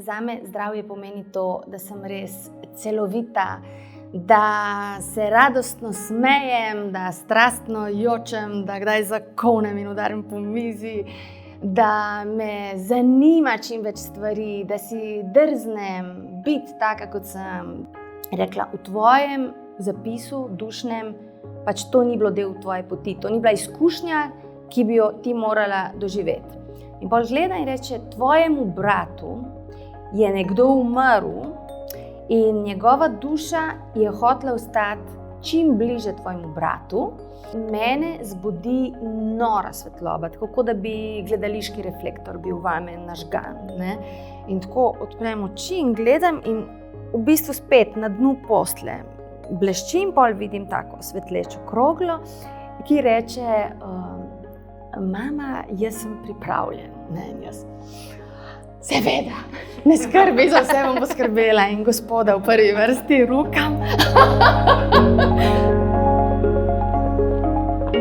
zame zdravje pomeni to, da sem res celovita, da se radostno smejem, da strastno jočem, da kdaj zakonem in udarim po mizi, da me zanima čim več stvari, da si drznem biti taka, kot sem rekla v tvojem zapisu, dušnem, pač to ni bilo del tvoje poti, to ni bila izkušnja, ki bi jo ti morala doživeti. In pol gleda in reče, tvojemu bratu je nekdo umrl in njegova duša je hotela ostati čim bliže tvojemu bratu. Mene zbudi nora svetloba, tako da bi gledališki reflektor bil vame nažgan. Ne? In tako odprem oči in gledam in v bistvu spet na dnu posle bleščim, pol vidim tako svetlečo kroglo, ki reče, mama, jaz sem pripravljen. Ne, jaz, seveda, ne skrbi, za vse bom poskrbela in gospoda v prvi vrsti rukam.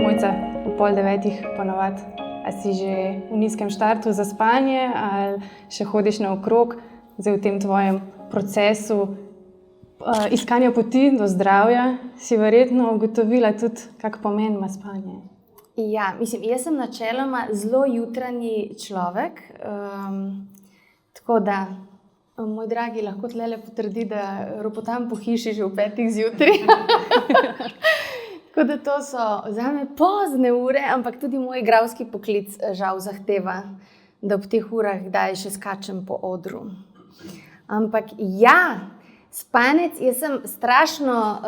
Mojca, v 8:30 ponavadi, a si že v nizkem štartu za spanje ali še hodiš naokrog, zdaj v tem tvojem procesu iskanja poti do zdravja, si verjetno ugotovila tudi, kak pomen ima spanje. Ja, mislim, jaz sem načeloma zelo jutranji človek, tako da, moj dragi lahko tlele potrdi, da ropotam po hiši že v 5 zjutraj. Tako da to so zame pozne ure, ampak tudi moj igralski poklic žal zahteva, da ob teh urah kdaj še skačem po odru. Ampak ja, spanec, jaz sem strašno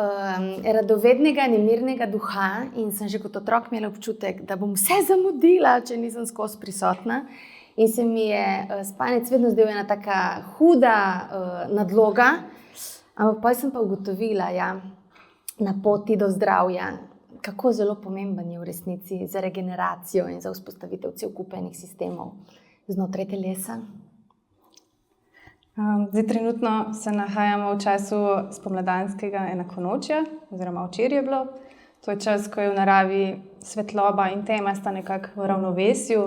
radovednega, nemirnega duha in sem že kot otrok imela občutek, da bom vse zamudila, če nisem skozi prisotna. In se mi je spanec vedno zdel ena taka huda nadloga, ampak pa sem pa ugotovila, ja, na poti do zdravja, kako zelo pomemben je v resnici za regeneracijo in za vzpostavitev celokupnih sistemov znotraj telesa. Zdaj trenutno se nahajamo v času spomladanskega enakonočja, oziroma včeraj je bilo. To je čas, ko je v naravi svetloba in tema sta nekako v ravnovesju.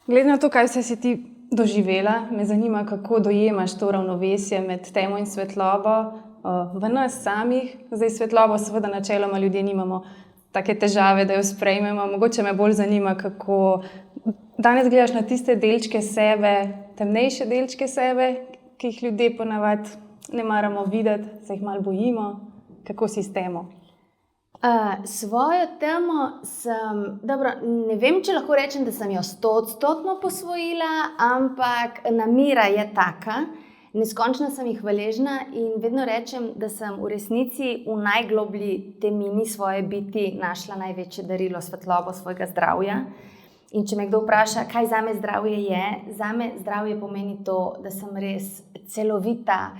Glede na to, kaj vse si ti doživela, me zanima, kako dojemaš to ravnovesje med temo in svetlobo v nas samih. Zdaj svetlobo seveda načeloma ljudje nimamo take težave, da jo sprejmemo. Mogoče me bolj zanima, kako danes gledaš na tiste delčke sebe, temnejše delčke sebe, ki jih ljudje ponavadi ne maramo videti, se jih malo bojimo. Kako si s temo? Svojo temo sem, dobro, ne vem, če lahko rečem, da sem jo 100% posvojila, ampak namera je taka, neskončno sem jih hvaležna in vedno rečem, da sem v resnici v najgloblji temini svoje biti našla največje darilo, svetlobo svojega zdravja. In če me kdo vpraša, kaj zame zdravje je, zame zdravje pomeni to, da sem res celovita,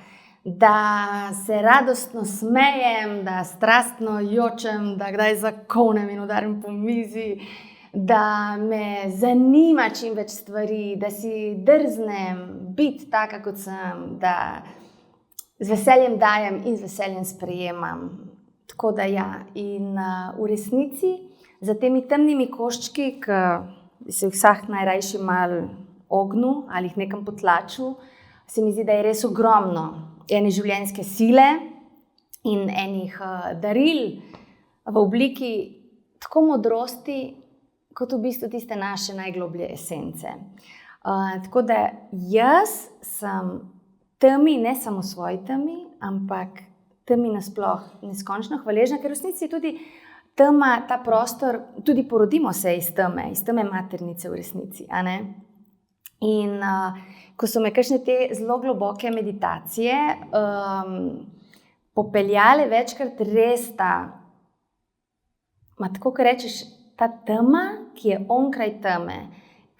da se radostno smejem, da strastno jočem, da kdaj zakonem in udarim po mizi, da me zanima čim več stvari, da si drznem biti taka, kot sem, da z veseljem dajem in z veseljem sprejemam. Tako da ja, in v resnici za temi temnimi koščki, ki se jih vsak najrajši malo ognil ali jih nekam potlačil, se mi zdi, da je res ogromno ene življenjske sile in enih daril v obliki tako modrosti, kot v bistvu tiste naše najgloblje esence. Tako da jaz sem temi, ne samo svoji temi, ampak temi nasploh neskončno hvaležna, ker v resnici tudi tema, ta prostor, tudi porodimo se iz teme maternice v resnici, a ne? In ko so me kakšne te zelo globoke meditacije popeljale večkrat res tako, ko rečeš, ta tema, ki je onkraj teme,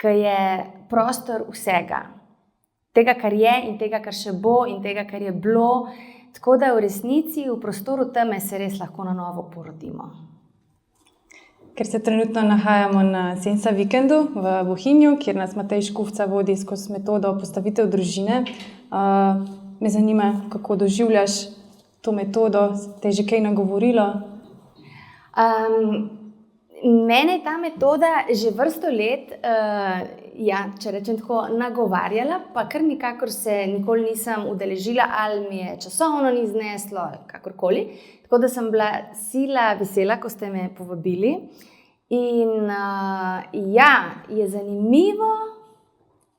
ki je prostor vsega. Tega, kar je in tega, kar še bo in tega, kar je bilo. Tako da v resnici v prostoru teme se res lahko na novo porodimo. Ker se trenutno nahajamo na Sensa vikendu v Bohinju, kjer nas Matej Škufca vodi skozi metodo postavitev družine. Me zanima, kako doživljaš to metodo, te je že kaj nagovorilo? Mene ta metoda že vrsto let če rečem tako, nagovarjala, pa kar nikakor se nikoli nisem udeležila, ali mi je časovno ni zneslo, kakorkoli. Tako da sem bila sila vesela, ko ste me povabili. In je zanimivo,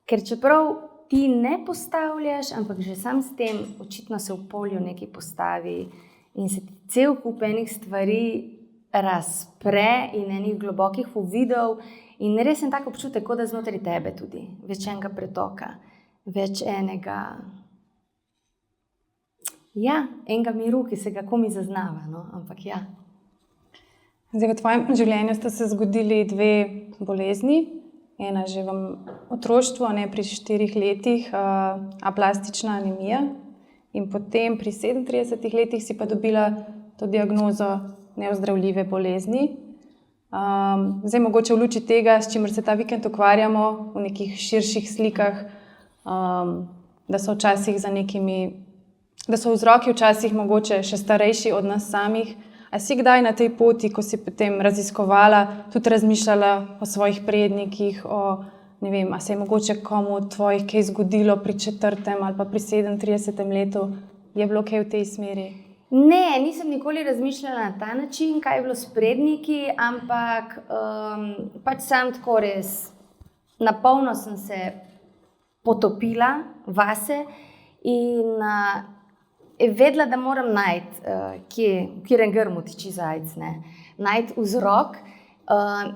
ker čeprav ti ne postavljaš, ampak že sam s tem očitno se v polju nekaj postavi in se ti cel kup enih stvari razpre in enih globokih uvidov in res je tak občutek, kot da znotraj tebe tudi več enega pretoka, več enega miru, ki se ga komi zaznava, no? Ampak ja. Zdaj, v tvojem življenju sta se zgodili 2 bolezni. Ena že v otroštvu, pri 4 letih, aplastična anemija. In potem pri 37 letih si pa dobila to diagnozo neozdravljive bolezni. Zdaj, mogoče v luči tega, s čimer se ta vikend ukvarjamo, v nekih širših slikah, da so včasih da so vzroki včasih mogoče še starejši od nas samih. A si kdaj na tej poti, ko si potem raziskovala, tudi razmišljala o svojih prednikih, a se je mogoče komu od tvojih kaj zgodilo pri 4. ali pa pri 37. letu? Je bilo kaj v tej smeri? Ne, nisem nikoli razmišljala na ta način, kaj je bilo s predniki, ampak pač sam tako res napolno sem se potopila vase in vedela, da moram najti, v katerem grmu tiči zajec, najti vzrok.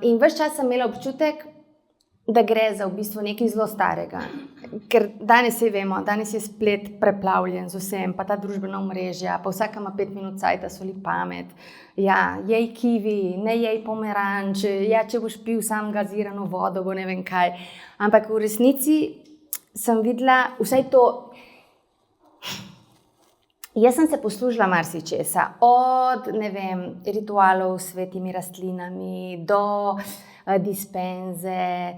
In ves čas sem imela občutek, da gre za v bistvu nekaj zelo starega. Ker danes vemo, danes je splet preplavljen z vsem, pa ta družbena omrežja, pa vsaka ima 5 minut cajta, soli pamet. Ja, jej kivi, ne jej pomeranč, če boš pil sam gazirano vodo, bo ne vem kaj. Ampak v resnici sem videla vsaj to. Jaz sem se poslužila marsičesa, od ritualov s svetimi rastlinami do dispenze,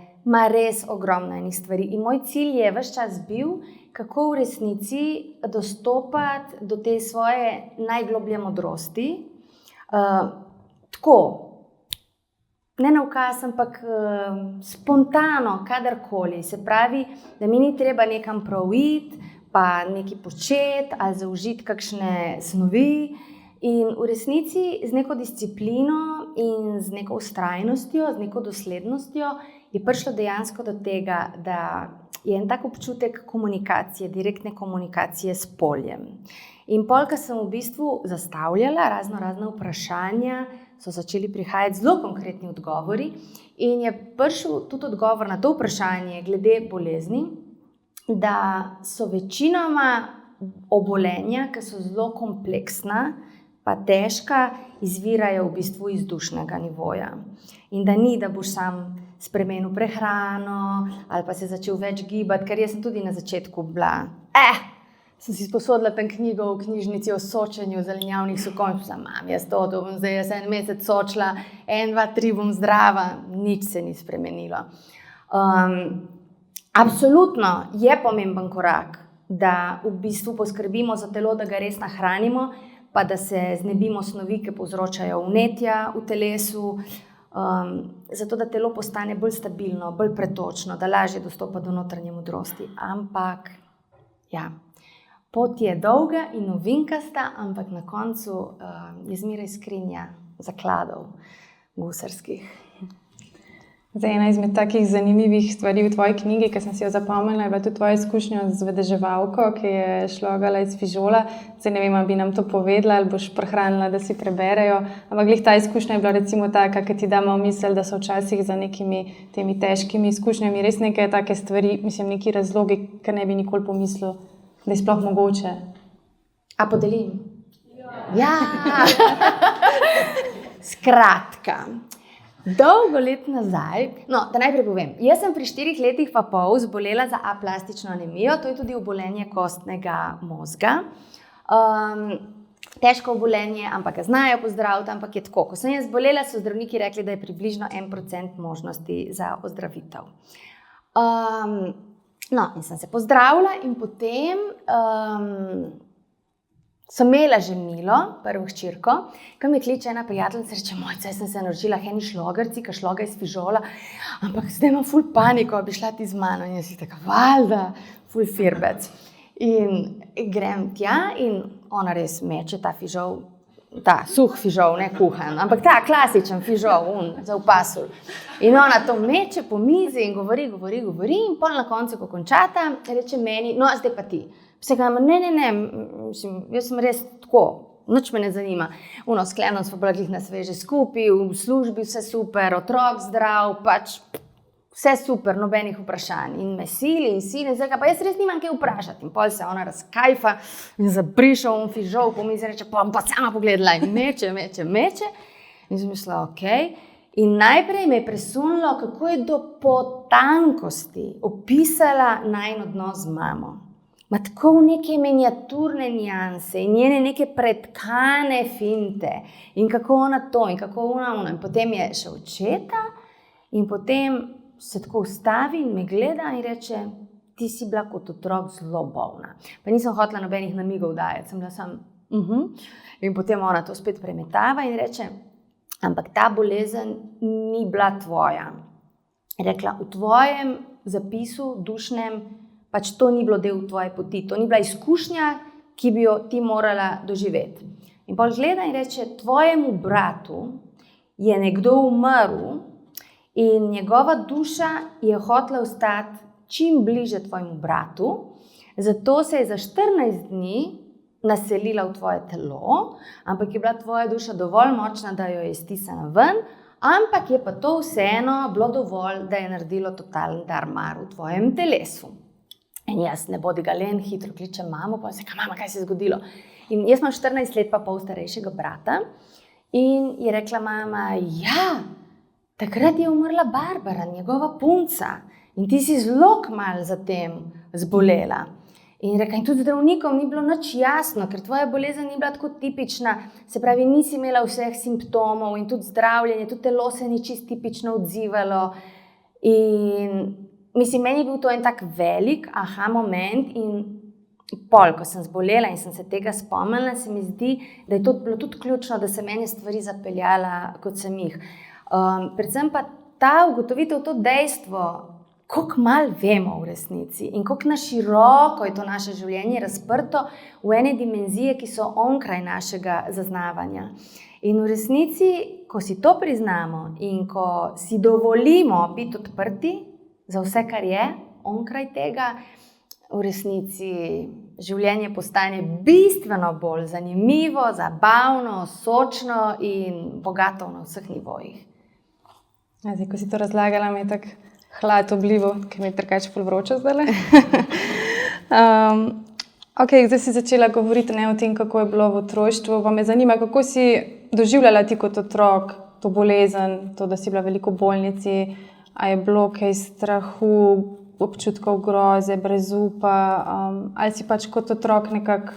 res ogromno enih stvari. In moj cilj je ves čas bil, kako v resnici dostopati do te svoje najgloblje modrosti. Tako, ne na ukaz, ampak spontano, kadarkoli. Se pravi, da mi ni treba nekam prav iti, pa nekaj početi ali zaužiti kakšne snovi. In v resnici z neko disciplino in z neko vztrajnostjo, z neko doslednostjo je prišlo dejansko do tega, da je en tak občutek komunikacije, direktne komunikacije s poljem. In pol, ko sem v bistvu zastavljala razna vprašanja, so začeli prihajati zelo konkretni odgovori in je prišel tudi odgovor na to vprašanje glede bolezni, da so večinoma obolenja, ki so zelo kompleksna, pa težka, izvirajo v bistvu iz dušnega nivoja. In da ni, da boš sam spremenil prehrano ali pa se začel več gibati, ker jaz sem tudi na začetku bila, sem si sposodila tam knjigo v knjižnici o sočenju zelenjavnih sokov in sem, jaz bom zdaj jaz 1 mesec sočila, 1, 2, 3 bom zdrava, nič se ni spremenilo. Absolutno je pomemben korak, da v bistvu poskrbimo za telo, da ga res nahranimo, pa da se znebimo snovi, ki povzročajo vnetja v telesu, zato da telo postane bolj stabilno, bolj pretočno, da lažje dostopa do notranje modrosti. Ampak, pot je dolga in ovinkasta, ampak na koncu je zmeraj skrinja zakladov gusarskih. Zdaj, ena izmed takih zanimivih stvari v tvoji knjigi, ki sem si jo zapomnila, je bila tudi tvoja izkušnja z vedeževalko, ki je šlogala iz fižola. Zdaj ne vem, ali bi nam to povedala ali boš prehranila, da si preberejo. Ampak glih ta izkušnja je bila recimo taka, ki ti damo misel, da so včasih za nekimi temi težkimi izkušnjami res neke take stvari, neki razlogi, ki ne bi nikoli pomislil, da je sploh mogoče. A podelim? Ja! Skratka. Dolgo let nazaj, da najprej povem, jaz sem pri 4 letih pa pol zbolela za aplastično anemijo, to je tudi obolenje kostnega mozga. Težko obolenje, ampak ga znajo pozdraviti, ampak je tako. Ko sem jaz zbolela, so zdravniki rekli, da je približno 1% možnosti za ozdravitev. In sem se pozdravila in potem sem imela že Milo, prvo hčerko, ko mi kliče ena prijateljica, reče, Mojca, jaz sem se naročila eni šlogerci, ki šloga iz fižola, ampak zdaj imam ful paniko, bi šla ti z mano. In jaz si taka, valjda, ful firbec. In grem tja in ona res meče ta fižol, ta suh fižol, ne kuhan, ampak ta klasičen fižol, za v pasulj. In ona to meče po mizi in govori in pol na koncu, ko končata, reče meni, no, zdaj pa ti. Vse kaj, ne, mislim, jaz sem res tako, nič me ne zanima. Sklenom smo bila glih na sveže skupaj, v službi vse super, otrok zdrav, pač vse super, nobenih vprašanj. In me sili, zdaj pa jaz res nimam kaj vprašati. In pol se ona razkajfa in zabriša fižol po mizi, reče, pa sama pogledala in meče. In sem mislila, okej. In najprej me je presunilo, kako je do potankosti opisala najin odnos z mamo. Ma tako neke miniaturne nijanse in njene neke pretkane finte in kako ona to in kako ona. In potem je še očeta in potem se tako ustavi in me gleda in reče, ti si bila kot otrok zelo bolna. Pa nisem hotela nobenih namigov dajati, sem bila sam, In potem ona to spet premetava in reče, ampak ta bolezen ni bila tvoja. Rekla, v tvojem zapisu dušnem pač to ni bilo del tvoje poti, to ni bila izkušnja, ki bi jo ti morala doživeti. In pol gleda in reče, tvojemu bratu je nekdo umrl in njegova duša je hotela ostati čim bliže tvojemu bratu, zato se je za 14 dni naselila v tvoje telo, ampak je bila tvoja duša dovolj močna, da jo je stisnila ven, ampak je pa to vseeno bilo dovolj, da je naredilo totalen darmar v tvojem telesu. In jaz ne bodi ga len, hitro kličem mamo, pa se mama, kaj se je zgodilo. In jaz imam 14 let pa pol starejšega brata in je rekla mama, ja, takrat je umrla Barbara, njegova punca in ti si zelo kmalu zatem zbolela. In rekla, in tudi zdravnikom ni bilo nič jasno, ker tvoja bolezen ni bila tako tipična, se pravi, nisi imela vseh simptomov in tudi zdravljenje, tudi telo se ni čisto tipično odzivalo. In mislim, meni je bil to en tak velik aha moment in pol, ko sem zbolela in sem se tega spomnila, se mi zdi, da je to bilo tudi ključno, da se meni stvari zapeljala, kot sem jih. Predvsem pa ta ugotovitev, to dejstvo, koliko malo vemo v resnici in koliko na široko je to naše življenje razprto v ene dimenzije, ki so onkraj našega zaznavanja. In v resnici, ko si to priznamo in ko si dovolimo biti odprti za vse, kar je onkraj tega, v resnici življenje postane bistveno bolj zanimivo, zabavno, sočno in bogato na vseh nivojih. Zdaj, ko si to razlagala, mi je tak hlad oblivo, ki mi je trkač pol vroče zdajle. Zdaj si začela govoriti o tem, kako je bilo v otroštvu. Pa me zanima, kako si doživljala ti kot otrok to bolezen, to, da si bila veliko v bolnici. A je bilo kaj strahu, občutkov groze, brezupa, ali si pač kot otrok nekako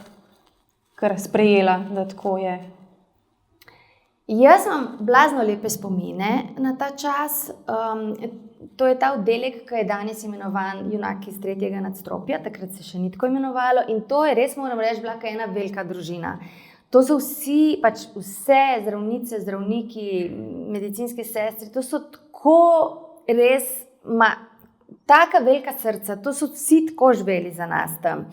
kar sprejela, da tako je? Jaz imam blazno lepe spomine na ta čas. To je ta oddelek, ki je danes imenovan Junak iz 3. nadstropja, takrat se še ni tako imenovalo in to je res, moram reči, bila ena velika družina. To so vsi, pač vse zdravnice, zdravniki, medicinske sestre, to so tako res, taka velika srca, to so vsi tako živeli za nas tam.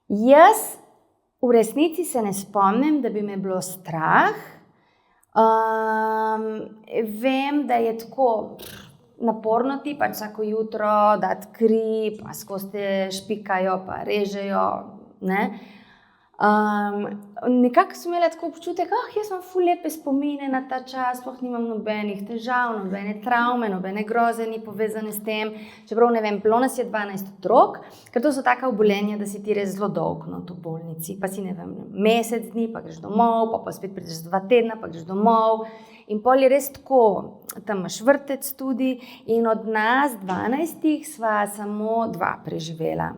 Jaz v resnici se ne spomnim, da bi me bilo strah. Vem, da je tako naporno ti, pač vsako jutro dati kri, pa skozi te špikajo, pa režejo, ne. Nekako sem imela tako občutek, jaz imam ful lepe spomine na ta čas, sploh nimam nobenih težav, nobene travme, nobene groze ni povezane s tem. Čeprav ne vem, bilo nas je 12 otrok, ker to so taka obolenja, da si ti res zelo dolg v bolnici. Pa si ne vem, mesec dni, pa greš domov, pa spet prideš 2 tedna, pa greš domov. In pol je res tako, tam imaš vrtec tudi in od nas 12 sva samo 2 preživela.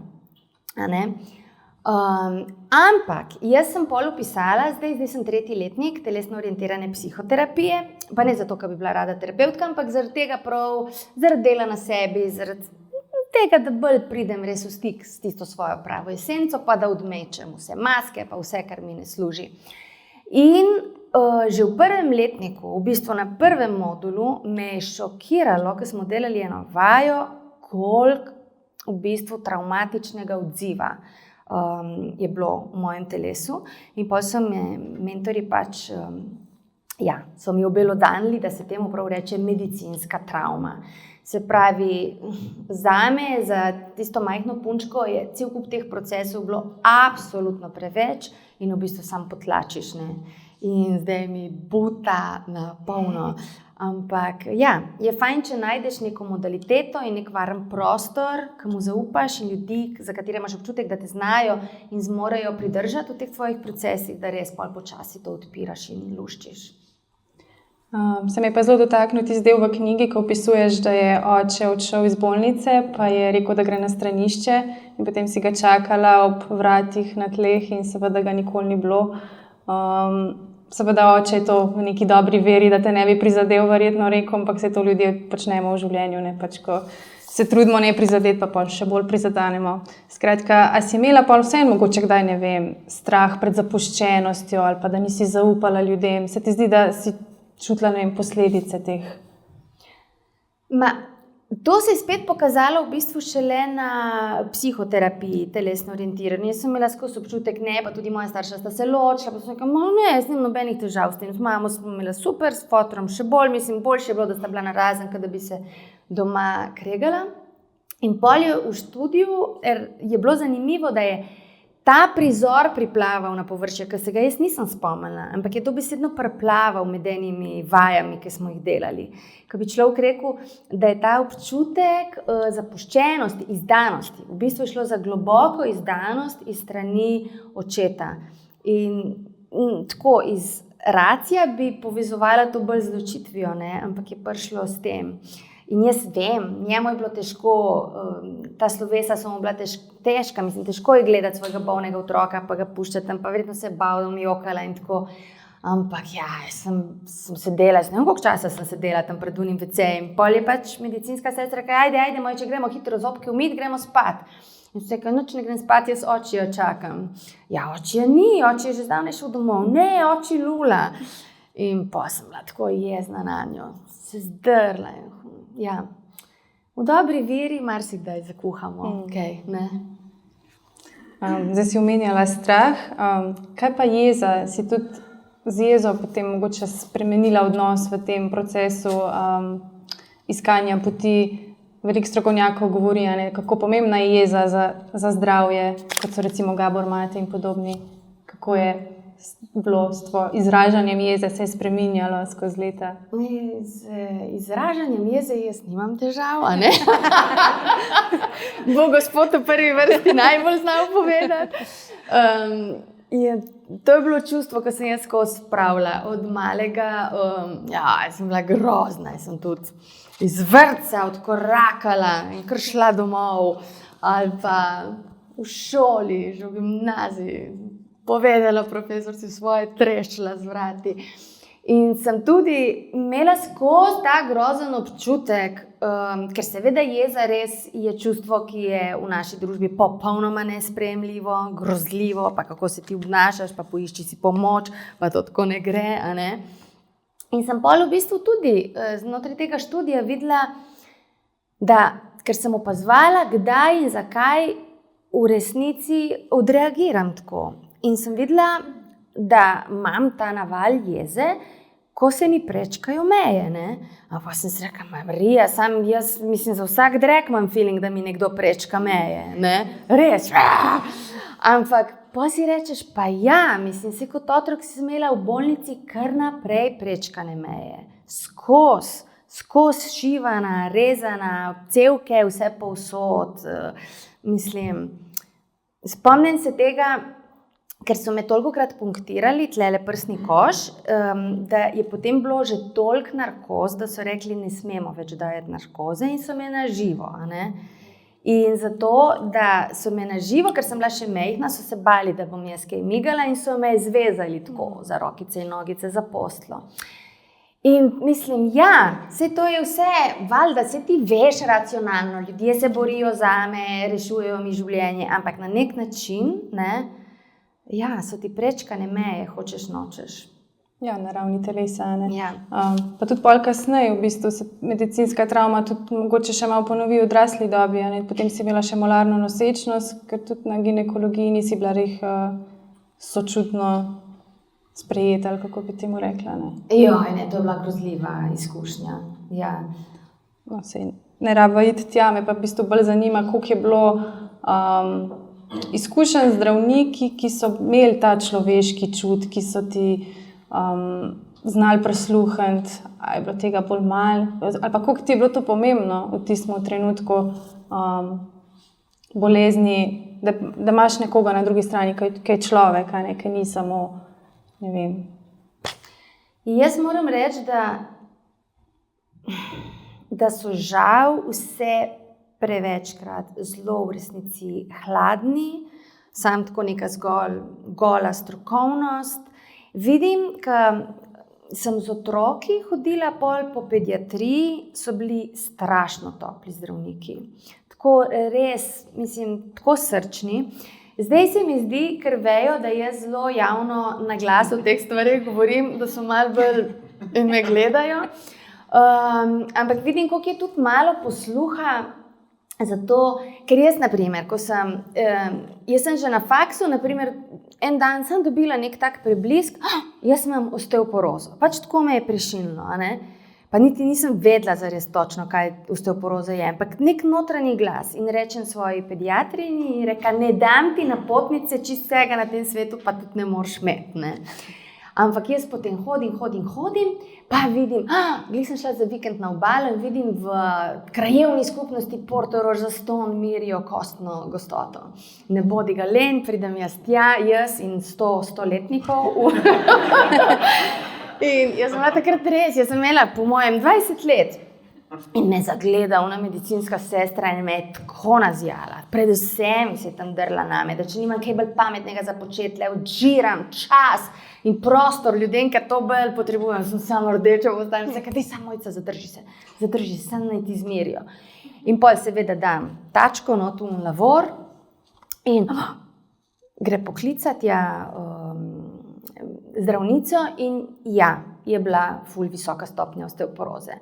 A ne? Ampak jaz sem pol vpisala, zdaj sem 3. letnik telesno orientirane psihoterapije, pa ne zato, ker bi bila rada terapevtka, ampak zaradi tega prav, zaradi dela na sebi, zaradi tega, da bolj pridem res v stik s tisto svojo pravo esenco, pa da odmečem vse maske, pa vse, kar mi ne služi. In že v prvem letniku, v bistvu na prvem modulu, me je šokiralo, ko smo delali eno vajo, koliko v bistvu travmatičnega odziva je bilo v mojem telesu. In potem so me mentori so mi obelodanili, da se temu prav reče medicinska travma. Se pravi, zame, za tisto majhno punčko, je cel kup teh procesov bilo absolutno preveč in v bistvu sam potlačiš, ne. In zdaj mi buta na polno. Ampak je fajn, če najdeš neko modaliteto in nek varen prostor, ki mu zaupaš, in ljudi, za katere imaš občutek, da te znajo in zmorejo pridržati v teh tvojih procesih, da res pol počasi to odpiraš in luščiš. Se mi je pa zelo dotaknil tisti del v knjigi, ko opisuješ, da je oče odšel iz bolnice, pa je rekel, da gre na stranišče, in potem si ga čakala ob vratih na tleh in seveda ga nikoli ni bilo. Seveda oče je to v neki dobri veri, da te ne bi prizadel, verjetno rekel, ampak se to ljudje počnemo v življenju, ne, pač ko se trudimo ne prizadeti, pa pol še bolj prizadanemo. Skratka, a si imela pol vseeno mogoče kdaj, ne vem, strah pred zapuščenostjo ali pa da nisi zaupala ljudem? Se ti zdi, da si čutila, ne vem, posledice teh? To se je spet pokazalo v bistvu šele na psihoterapiji, telesno orientiranje. Jaz sem imela skozi občutek, pa tudi moja starša sta se ločila, pa sem rekla, jaz nimam nobenih težav s tem. Z mamo smo imela super, s fotorom še bolj, boljše je bilo, da sta bila narazen, kot da bi se doma kregala. In pol je v študiju je bilo zanimivo, da je ta prizor priplaval na površje, ker se ga jaz nisem spomnila, ampak je dobesedno priplaval med enimi vajami, ki smo jih delali. Ko bi človek rekel, da je ta občutek zapuščenosti, izdanosti, v bistvu je šlo za globoko izdanost iz strani očeta. In tako iz racija bi povezovala to bolj z ločitvijo, ne? Ampak je prišlo s tem. In jaz vem, njemu je bilo težko, ta slovesa so mu bila težka, težko je gledati svojega bolnega otroka, pa ga puščati tam, pa verjetno se je bal, da mi jokala in tako. Ampak jaz sem sedela, ne vem, koliko časa sem sedela tam pred unim WC-jem. Pol je pač medicinska sestra rekla, ajde, moj, če gremo hitro zobke umiti, gremo spat. In se rekla, noč ne grem spat, jaz očija čakam. Ja, očija ni, oči je že zdavnaj šel domov. Ne, oči lula. In pa sem bila tako jezna na njo, se zdrla. Ja, v dobri veri marsikdaj zakuhamo, ne? Zdaj si omenjala strah. Kaj pa jeza? Si tudi z jezo potem mogoče spremenila odnos v tem procesu iskanja poti? Veliko strokovnjakov govori, kako pomembna je jeza za zdravje, kot so recimo Gabor Mate in podobni. Kako je bilo s izražanjem jeze, se je spreminjalo skozi leta? Z izražanjem jeze jaz nimam težav, a ne? Bo gospod v prvi vrsti najbolj znal povedati. To je bilo čustvo, ko sem jaz skozi spravila od malega. Jaz sem bila grozna, jaz sem tudi iz vrtca odkorakala in kar šla domov, ali pa v šoli, že v gimnaziji, povedala profesorci svoje, treščila z vrati. In sem tudi imela skozi ta grozen občutek, ker seveda jeza res je čustvo, ki je v naši družbi popolnoma nesprejemljivo, grozljivo, pa kako se ti obnašaš, pa poišči si pomoč, pa to tako ne gre, a ne. In sem pol v bistvu tudi znotraj tega študija videla, da, ker sem opazovala, kdaj in zakaj v resnici odreagiram tako. In sem videla, da imam ta naval jeze, ko se mi prečkajo meje, ne. Pa sem si rekla, Marija, jaz mislim, za vsak drek imam feeling, da mi nekdo prečka meje, ne. Res. Ampak pa si rečeš, pa mislim, se kot otrok si imela v bolnici kar naprej prečkane meje. Skozi šivana, rezana, cevke, vse povsod. Spomnim se tega, ker so me tolikokrat punktirali, tlele prsni koš, da je potem bilo že toliko narkoz, da so rekli, ne smemo več dajati narkoze, in so me na živo, a ne. In zato, da so me na živo, ker sem bila še majhna, so se bali, da bom jaz kaj migala, in so me zvezali tako za rokice in nogice za posteljo. In mislim, saj to je vse, valjda, se ti veš racionalno, ljudje se borijo zame, rešujejo mi življenje, ampak na nek način, so ti prečkane meje, hočeš nočeš. Ja, na ravni telesa, ne. Ja. Pa tudi pol kasneje, v bistvu se medicinska travma tudi mogoče še malo ponovi v odrasli dobi, ne. Potem si imela še molarno nosečnost, ker tudi na ginekologiji nisi bila sočutno sprejeta, ali kako bi temu rekla, ne. To je bila grozljiva izkušnja, ja. No, sej ne raba iti tja, me pa v bistvu bolj zanima, koliko je bilo izkušenj zdravniki, ki so imeli ta človeški čut, ki so ti znali prisluhniti, ali je bilo tega bolj malo, ali pa koliko ti je bilo to pomembno v tistem trenutku bolezni, da imaš nekoga na drugi strani, ki je človek, ki ni samo, ne vem. Jaz moram reči, da so žal vse prevečkrat zelo v resnici hladni, sam tako neka zgolj gola strokovnost. Vidim, ko sem z otroki hodila pol po pediatriji, so bili strašno topli zdravniki. Tako res, tako srčni. Zdaj se mi zdi, ker vejo, da jaz zelo javno na glas o teh stvareh govorim, da so malo bolj in me gledajo. Ampak vidim, koliko je tudi malo posluha. Zato, ker jaz, naprimer, jaz sem že na faksu, naprimer, en dan sem dobila nek tak preblisk, jaz imam osteoporozo. Pač tako me je prešinilo, pa niti nisem vedela zares točno, kaj osteoporoza je, ampak nek notranji glas in rečem svoji pediatrini in reka, ne dam ti napotnice, čisto vsega na tem svetu, pa tudi ne moreš imeti, Ampak jaz potem hodim, pa vidim, glih sem šla za vikend na obalo in vidim v krajevni skupnosti Portorož, Zaston mirijo kostno gostoto. Ne bodi ga len, pridem jaz in 100 letnikov. In jaz sem bila takrat res, jaz sem imela po mojem 20 let. In me zagleda ona medicinska sestra in me je tako nazjala. Predvsem se je tam drla name, da če nimam kaj bolj pametnega za početi, le odžiram čas in prostor ljudem, ker to bolj potrebujem. Sem samo rdeča, postavim se, kaj samo mojca, zadrži se, samo naj ti zmerijo. In pol seveda dam tačko, tu v lavor in gre poklicati zdravnico in je bila ful visoka stopnja osteoporoze.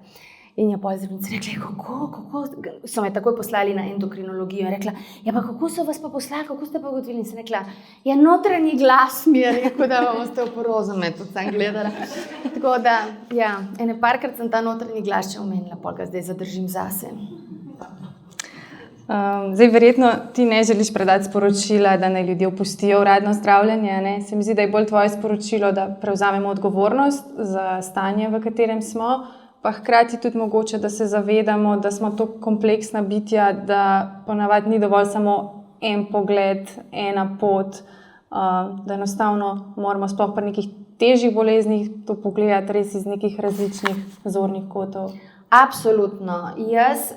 In je pol zdravnica rekla, kako, so me takoj poslali na endokrinologijo in rekla, pa kako so vas pa poslali, kako ste pa ugotovili? In sem rekla, notranji glas mi je rekel, da imam osteoporozo, me tudi sem gledala. Tako da, ene parkrat sem ta notranji glas še omenila, pol ga zdaj zadržim zase. Zdaj, verjetno ti ne želiš predati sporočila, da naj ljudje opustijo uradno zdravljenje, Se mi zdi, da je bolj tvoje sporočilo, da prevzamemo odgovornost za stanje, v katerem smo, pa hkrati tudi mogoče, da se zavedamo, da smo to kompleksna bitja, da ponavadi ni dovolj samo en pogled, ena pot, da enostavno moramo sploh pri nekih težjih boleznih to pogledati res iz nekih različnih zornih kotov. Absolutno. Jaz,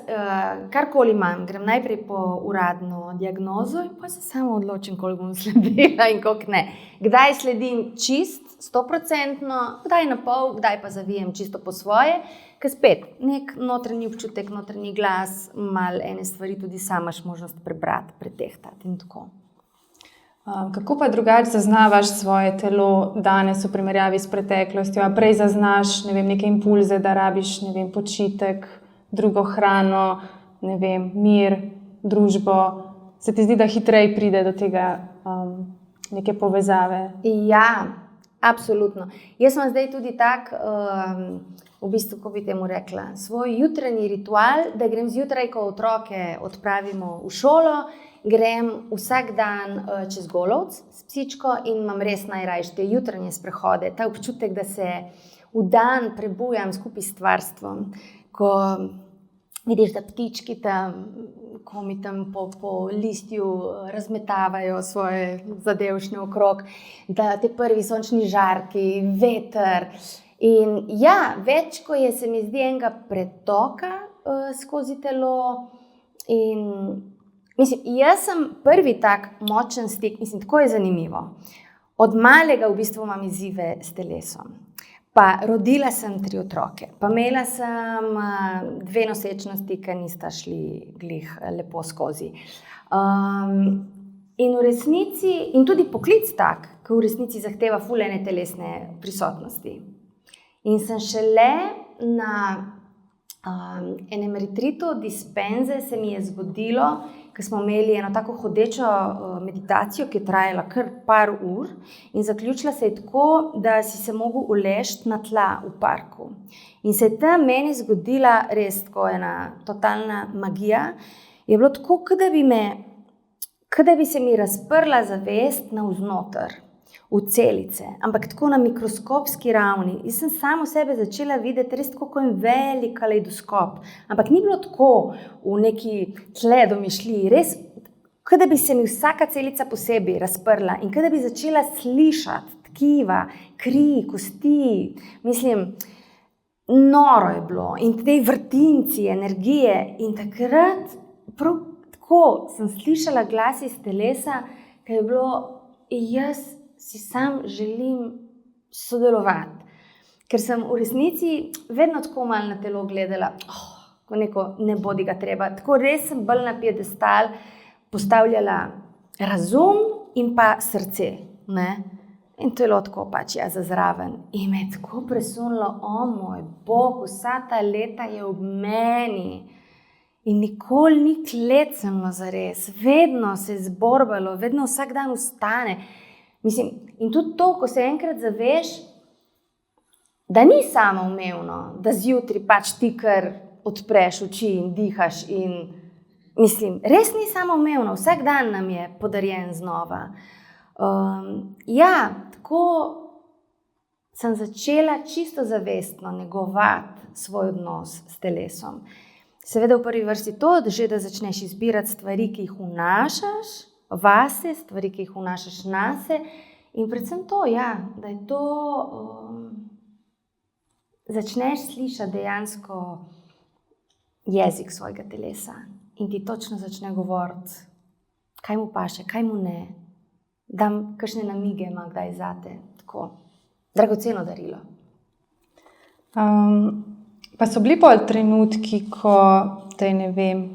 karkoli imam, grem najprej po uradno diagnozo in pa se samo odločim, koliko bom sledila in koliko ne. Kdaj sledim čist, 100%, kdaj na pol, kdaj pa zavijem čisto po svoje, ker spet nek notranji občutek, notranji glas, malo ene stvari tudi sama imaš možnost prebrati, pretehtati in tako. Kako pa drugače zaznavaš svoje telo danes v primerjavi s preteklostjo? A prej zaznaš, neke impulze, da rabiš, počitek, drugo hrano, mir, družbo? Se ti zdi, da hitreje pride do tega neke povezave? Ja, absolutno. Jaz sem zdaj tudi tak, v bistvu, ko bi temu rekla, svoj jutranji ritual, da grem zjutraj, ko otroke odpravimo v šolo, grem vsak dan čez Golovec s psičko in imam res najrajši te jutranje sprehode. Ta občutek, da se v dan prebujam skupaj s stvarstvom, ko vidiš, da ptički tam, ko mi tam po listju razmetavajo svoje zadevšne okrog, da te prvi sončni žarki, veter. In več, ko je, se mi zdi, enega pretoka skozi telo in jaz sem prvi tak močen stik, tako je zanimivo. Od malega v bistvu imam izzive s telesom. Pa rodila sem 3 otroke, pa imela sem 2 nosečnosti, ki nista šli glih lepo skozi. In v resnici, in tudi poklic tak, ki v resnici zahteva ful ene telesne prisotnosti. In sem šele na enem retritu dispenze se mi je zgodilo, ko smo imeli eno tako hodečo meditacijo, ki je trajala kar par ur in zaključila se je tako, da si se mogel uležiti na tla v parku. In se je tam meni zgodila res tako ena totalna magija. Je bilo tako, kot da bi se mi razprla zavest navznoter, v celice, ampak tako na mikroskopski ravni. Jaz sem samo sebe začela videti res tako kot en velik kaleidoskop, ampak ni bilo tako v neki tle domišljiji, res kot da bi se mi vsaka celica posebej razprla in kot da bi začela slišati tkiva, kri, kosti, mislim, noro je bilo in tej vrtinci, energije in takrat prav tako sem slišala glas iz telesa, ki je bilo, jaz si sam želim sodelovati. Ker sem v resnici vedno tako malo na telo gledala, ko neko ne bodi ga treba. Tako res sem bolj na piedestal postavljala razum in pa srce. Ne? In telo tako pač za zraven. In me je tako presunilo, moj Bog, vsa ta leta je ob meni. In nikoli ni klecnilo zares. Vedno se je zborbalo, vedno vsak dan vstane. Mislim, in tudi to, ko se enkrat zaveš, da ni samoumevno, da zjutraj pač ti kar odpreš oči in dihaš in mislim, res ni samoumevno, vsak dan nam je podarjen znova. Tako sem začela čisto zavestno negovati svoj odnos s telesom. Seveda v prvi vrsti to, da začneš izbirati stvari, ki jih vnašaš vase, stvari, ki jih vnašaš nase in predvsem to, da je to začneš slišati dejansko jezik svojega telesa in ti točno začne govoriti, kaj mu paše, kaj mu ne. Dam kakšne namige ima kdaj zate, tako dragoceno darilo. Pa so bili pol trenutki, ko te, ne vem,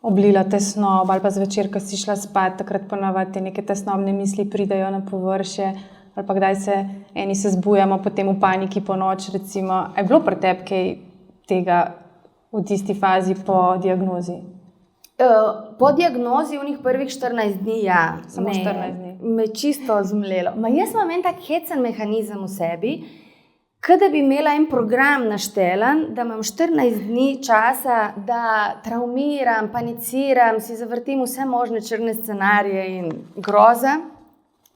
oblila tesnob ali pa zvečer, ko si šla spat, takrat ponavadi neke tesnobne misli pridejo na površje ali pa kdaj se zbujamo potem v paniki po noč, recimo. A je bilo pri tebi kaj tega v tisti fazi po diagnozi? Po diagnozi v njih prvih 14 dni, Samo 14 dni. Me čisto zmlelo. Jaz imam en tak hecen mehanizem v sebi, kot da bi imela en program naštelan, da imam 14 dni časa, da travmiram, paniciram, si zavrtim vse možne črne scenarije in groza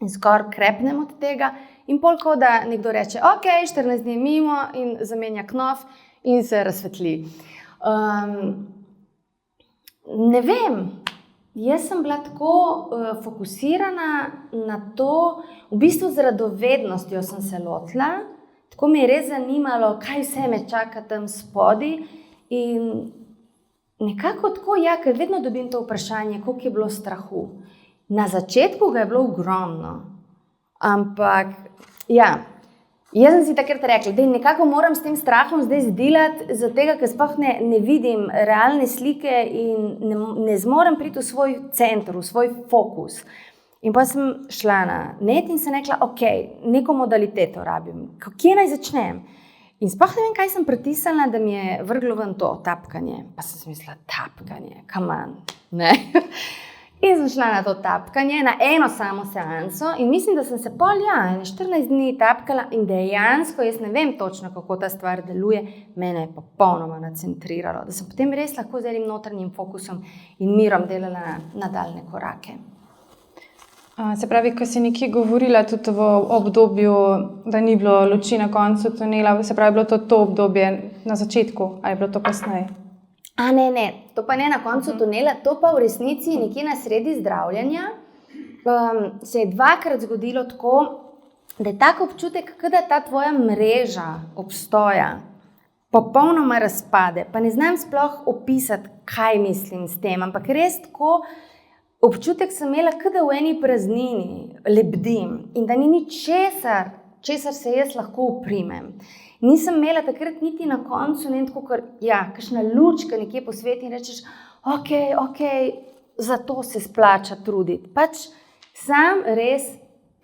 in skoraj krepnem od tega. In pol kot da nekdo reče, 14 dni mimo in zamenja knof in se razsvetli. Ne vem, jaz sem bila tako fokusirana na to, v bistvu z radovednostjo sem se lotila. Tako me je res zanimalo, kaj vse me čaka tam spodi in nekako tako, ker vedno dobim to vprašanje, koliko je bilo strahu. Na začetku ga je bilo ogromno, ampak jaz sem si takrat rekla, da nekako moram s tem strahom zdaj zdelati, zato ker sploh ne vidim realne slike in ne zmorem priti v svoj center, v svoj fokus. In pa sem šla na net in sem rekla, neko modaliteto rabim, kje naj začnem? In sploh ne vem, kaj sem pritisnila, da mi je vrglo ven to tapkanje. Pa sem si mislila, tapkanje, come on, ne? In sem šla na to tapkanje, na eno samo seanso in mislim, da sem se 14 dni tapkala in dejansko, jaz ne vem točno, kako ta stvar deluje, mene je popolnoma nacentriralo, da sem potem res lahko z enim notranjim fokusom in mirom delala nadaljne korake. Se pravi, ko si nekje govorila tudi v obdobju, da ni bilo luči na koncu tunela, se pravi, bilo to obdobje na začetku ali je bilo to kasneje? Ne, to pa ne na koncu tunela, to pa v resnici nekje na sredi zdravljenja. Se je 2-krat zgodilo tako, da je tak občutek, kot da ta tvoja mreža obstoja, popolnoma razpade. Pa ne znam sploh opisati, kaj mislim s tem, ampak res tako občutek sem imela, kot da v eni praznini lebdim in da ni ničesar, česar se jaz lahko uprimem. Nisem imela takrat niti na koncu, ne tako, ker, kakšna lučka nekje po svetu in rečeš, ok, za to se splača truditi. Pač sam res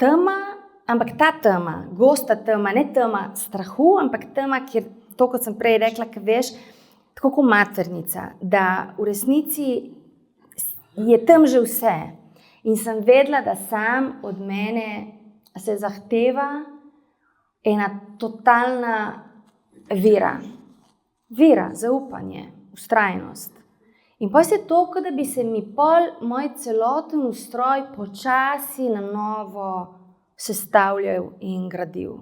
tema, ampak ta tema, gosta tema, ne tema strahu, ampak tema, kjer to, kot sem prej rekla, ki veš, tako kot maternica, da v resnici je tam že vse. In sem vedela, da sam od mene se zahteva ena totalna vera, zaupanje, vztrajnost. In pa se to, kot da bi se mi moj celoten ustroj počasi na novo sestavljal in gradil.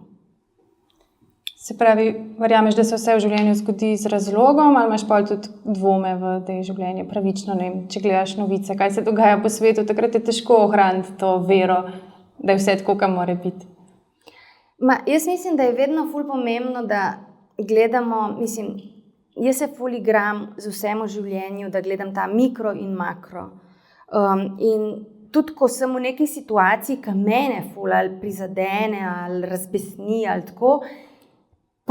Se pravi, verjameš, da se vse v življenju zgodi z razlogom, ali imaš pol tudi dvome v te življenje pravično, ne vem, če gledaš novice, kaj se dogaja po svetu, takrat je težko ohraniti to vero, da je vse tako, kam mora biti. Jaz mislim, da je vedno ful pomembno, da gledamo, jaz se ful igram z vsem v življenju, da gledam ta mikro in makro. In tudi, ko sem v neki situaciji, ki mene ful ali prizadene, ali razbesni, ali tako,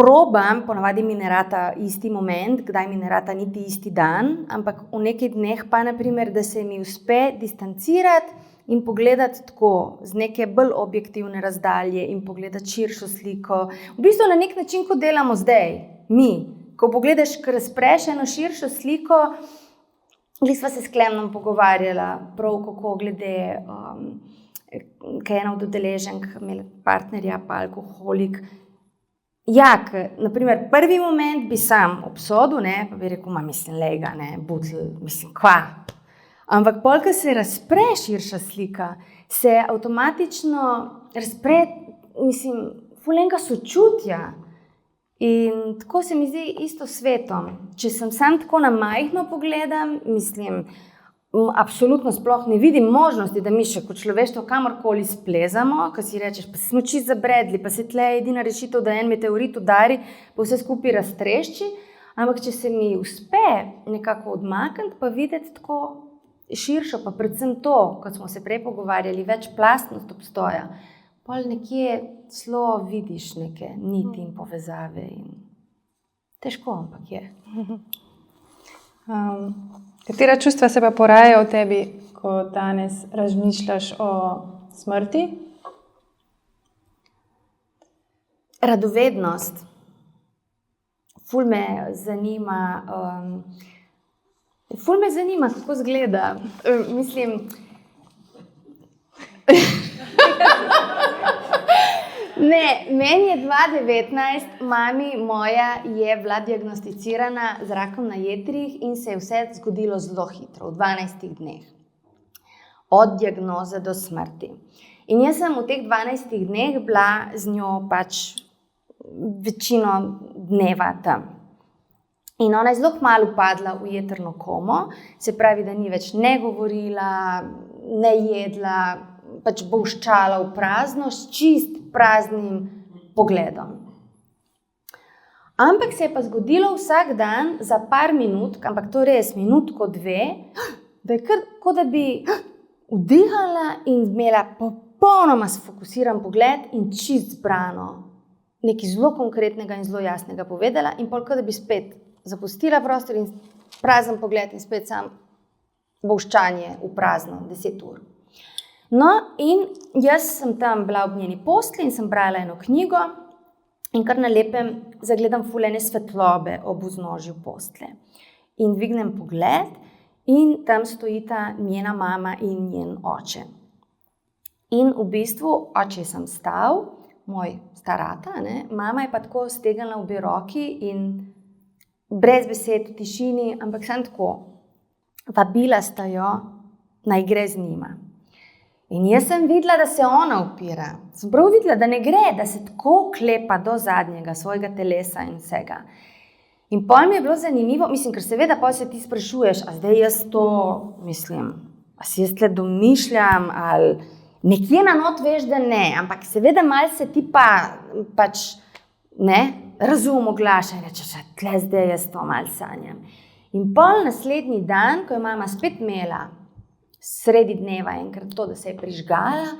probam, ponavadi mi ne rata isti moment, kdaj mi ne rata niti isti dan, ampak v nekaj dneh pa, naprimer, da se mi uspe distancirati in pogledati tako, z neke bolj objektivne razdalje in pogledati širšo sliko. V bistvu na nek način, kot delamo zdaj, mi. Ko pogledaš, ko razpreš eno širšo sliko, sva se s Klemnom pogovarjala prav kako glede, kaj je ena od udeleženk, imela partnerja pa alkoholik. Naprimer, prvi moment bi sam obsodil, ne, pa bi rekel, lega, ne, butl, kva. Ampak pol, ko se razpre širša slika, se avtomatično razpre, fulenga sočutja. In tako se mi zdi isto svetom. Če sem sam tako na majhno pogledam, absolutno sploh ne vidim možnosti, da mi še kot človeštvo kamorkoli splezamo, ko si rečeš, pa smo čisto zabredli, pa se tle je edina rešitev, da en meteorit udari, pa vse skupaj raztrešči. Ampak če se mi uspe nekako odmakniti, pa videti tako širšo, pa predvsem to, kot smo se prej pogovarjali, večplastnost obstoja, pol nekje celo vidiš neke niti in povezave. Težko, ampak je. Katera čustva se pa porajajo v tebi, ko danes razmišljaš o smrti? Radovednost. Ful me zanima, kako izgleda. Ne, meni je 2019, mami moja je bila diagnosticirana z rakom na jetrih in se je vse zgodilo zelo hitro, v 12 dneh. Od diagnoze do smrti. In jaz sem v teh 12 dneh bila z njo pač večino dneva tam. In ona je zelo kmalu padla v jetrno komo, se pravi, da ni več ne govorila, ne jedla, pač bolščala v prazno, s čist praznim pogledom. Ampak se je pa zgodilo vsak dan za par minut, ampak to res minutko, dve, da je kar, kot da bi vdihala in imela popolnoma sfokusiran pogled in čist zbrano, nekaj zelo konkretnega in zelo jasnega povedala in pol, kot da bi spet zapustila prostor in prazen pogled in spet sam bolščanje v prazno, 10 ur. No, in jaz sem tam bila ob njeni postelji in sem brala eno knjigo in kar na lepem zagledam fulene svetlobe ob vznožju postelje. In dvignem pogled in tam stojita njena mama in njen oče. In v bistvu oče sem stal, moj starata, ne, mama je pa tako stegnila obe roki in brez besed v tišini, ampak sem tako, vabila sta jo, naj gre z njima. In jaz sem videla, da se ona upira. Sem prav videla, da ne gre, da se tako klepa do zadnjega svojega telesa in vsega. In pol mi je bilo zanimivo, ker seveda pol se ti sprašuješ, a zdaj jaz to, a si jaz tle domišljam, ali nekje na not veš, da ne, ampak seveda malo se ti pač, ne, razum oglaša in rečeš, tle zdaj jaz to malo sanjam. In pol naslednji dan, ko je mama spet imela sredi dneva enkrat to, da se je prižgala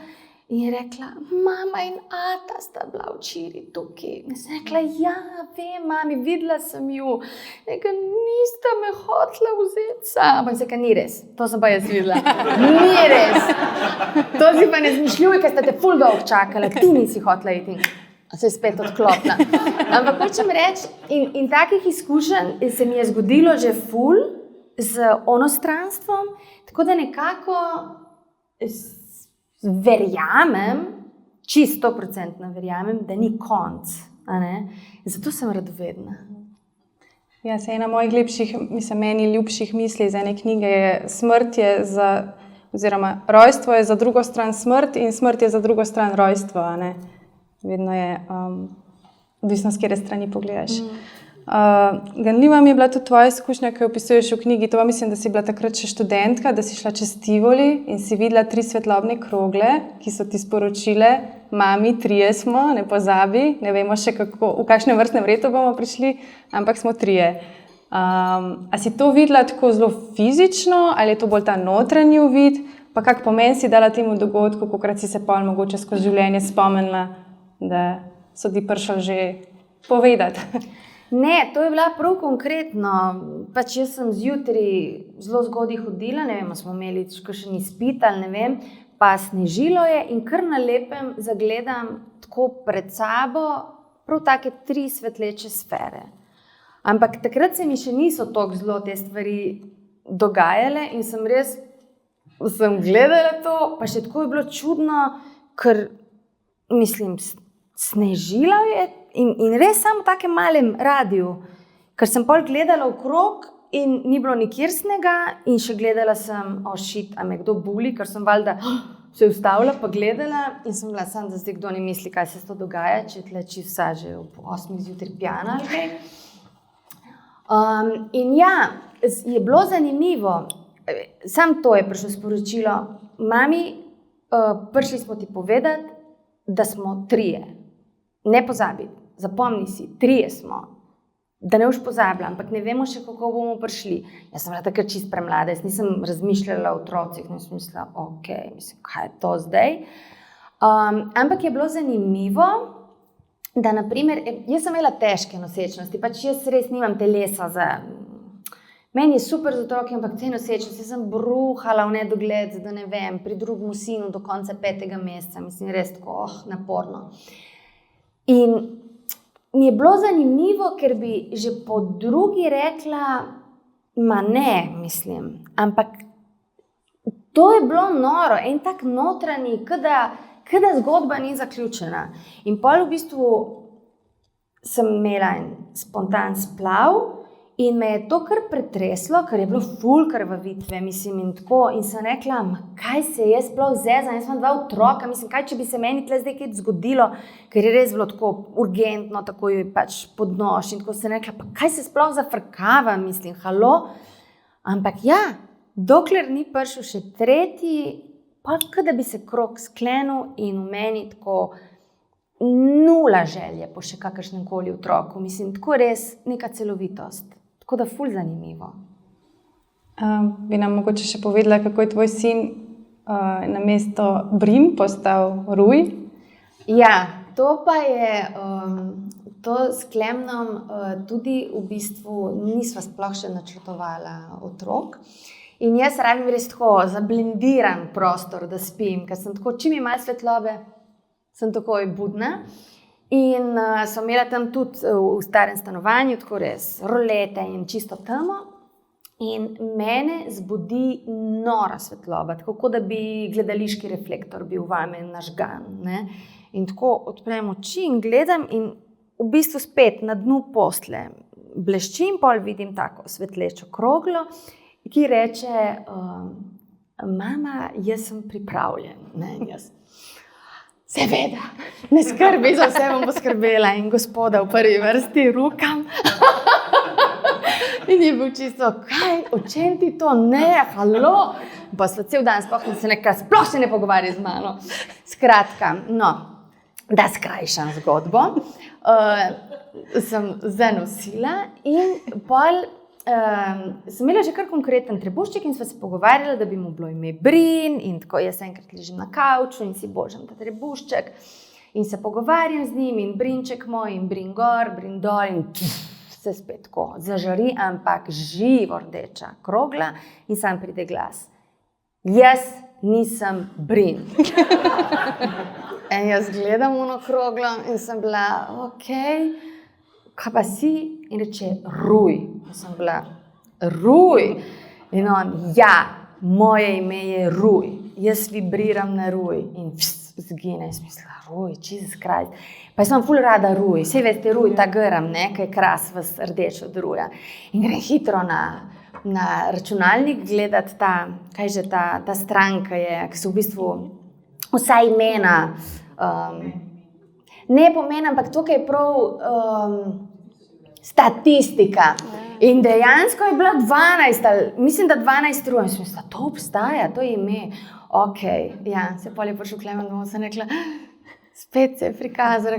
In je rekla, mama in ata sta bila včeraj tukaj. In sem rekla, ja, vem, mami, videla sem ju. Rekla, nista me hotela vzeti sama. Ampak se rekla, ni res, to sem pa jaz videla. Ni res. To si pa ne zmišljuj, ker ste te ful dolgo čakali, ti nisi hotela iti. Se je spet odklopila. Ampak hočem reči, in takih izkušenj se mi je zgodilo že ful z onostranstvom, tako da nekako verjamem, čisto 100% verjamem, da ni konc. Zato sem radovedna. Ja, se ena mojih lepših, meni ljubših misli iz ene knjige je smrt je oziroma rojstvo je za drugo stran smrt in smrt je za drugo stran rojstvo, Vedno je odvisno, s kere strani pogledaš. Ganljiva mi je bila tudi tvoja izkušnja, ki jo opisuješ v knjigi. To mislim, da si bila takrat še študentka, da si šla čez Tivoli in si videla 3 svetlobne krogle, ki so ti sporočile, mami, 3 smo, ne pozabi, ne vemo še kako, v kakšnem vrstnem redu bomo prišli, ampak smo 3. A si to videla tako zelo fizično ali je to bolj ta notranji uvid? Pa kak pomen si dala temu dogodku, kolikrat si se pol mogoče skozi življenje spomnila, da so ti prišli že povedati? Ne, to je bila prav konkretno. Pač jaz sem zjutraj zelo zgodaj hodila, ne vem, smo imeli še izpit ali ne vem, pa snežilo je in kar na lepem zagledam tako pred sabo prav take 3 svetleče sfere. Ampak takrat se mi še niso tako zelo te stvari dogajale in sem gledala to, pa še tako je bilo čudno, ker mislim, snežilo je in res samo v takem malem radiju, ker sem pol gledala okrog in ni bilo nikjer snega in še gledala sem, a me kdo buli, ker sem valjda se ustavila pa gledala in sem bila sam, da zdaj kdo ne misli, kaj se to dogaja, če tle vsa že ob 8 zjutraj pijana ali kaj. In ja, je bilo zanimivo, sam to je prišlo sporočilo, mami, prišli smo ti povedati, da smo 3. Ne pozabi, zapomni si, 3 smo, da ne boš pozabila, ampak ne vemo še, kako bomo prišli. Jaz sem bila takrat čist premlada, jaz nisem razmišljala o otrocih, nisem mislila, kaj je to zdaj. Ampak je bilo zanimivo, da naprimer, jaz sem imela težke nosečnosti, pač jaz res nimam telesa za... Meni je super z otroki, ampak te nosečnosti, jaz sem bruhala v nedogled, da ne vem, pri drugem sinu do konca 5. meseca, mislim, res tako, naporno. In mi je bilo zanimivo, ker bi že po drugi rekla, ma ne, mislim, ampak to je bilo noro, en tak notranji, kada zgodba ni zaključena. In pol v bistvu sem imela en spontan splav in me je to kar pretreslo, ker je bilo ful krvavitve, mislim, in tako. In sem rekla, kaj se je sploh zezam, jaz imam 2 otroka, mislim, kaj če bi se meni tle zdaj kaj zgodilo, ker je res bilo tako urgentno, tako je pač pod nož. In tako sem rekla, pa kaj se sploh zafrkava, mislim, halo? Ampak ja, dokler ni prišel še 3, pa kada bi se krog sklenil in v meni tako nula želje po še kakršnem koli otroku, mislim, tako res neka celovitost. Tako da ful zanimivo. Bi nam mogoče še povedala, kako je tvoj sin namesto Brin postal Ruj? Ja, to pa je, to s Klemnom tudi v bistvu nisva sploh še načrtovala otrok. In jaz rabim res tako zablendiran prostor, da spim, ker sem tako, čim je malo svetlobe, sem takoj budna. In so imela tam tudi v starem stanovanju, tako res rolete in čisto temo. In mene zbudi nora svetloba, tako kot da bi gledališki reflektor bil vame nažgan. Ne? In tako odprem oči in gledam in v bistvu spet na dnu posle bleščim, pol vidim tako svetlečo kroglo, ki reče, mama, jaz sem pripravljen. Ne? Jaz, seveda, ne skrbi, za vse bom poskrbela in gospoda v prvi vrsti rukam. In je bil čisto, kaj, o čem ti to, ne, halo? Pa sva cel dan sploh se ne pogovarja z mano. Skratka, no, da skrajšam zgodbo, sem zanosila in pol sem imela že kar konkreten trebušček in sva se pogovarjala, da bi mu bilo ime Brin in tako jaz enkrat ležim na kavču in si božam ta trebušček in se pogovarjam z njim in Brinček moj in Brin gor, Brin dol in se spet tako zažari, ampak živo rdeča krogla in sam pride glas. Jaz nisem Brin. In jaz gledam ono kroglo in sem bila, okej, kaj pa si? In reče, Ruj. In sem bila, Ruj. In on, ja, moje ime je Ruj. Jaz vibriram na Ruj. In zgine. In sem mislila, Ruj, Jesus Christ. Pa jaz imam ful rada Ruj. Saj veste, Ruj, ta grm, ne, kaj je kras vas rdeč od Ruja. In grem hitro na računalnik gledati ta stranka je, ki so v bistvu vsa imena, ne pomeni, ampak tukaj je prav statistika. In dejansko je bila 12, mislim, da 12 Ruj. In sem mislila, to obstaja, to je ime. Ok, ja, se pol je prišel Klemen domov, sem rekla, spet se je prikazal,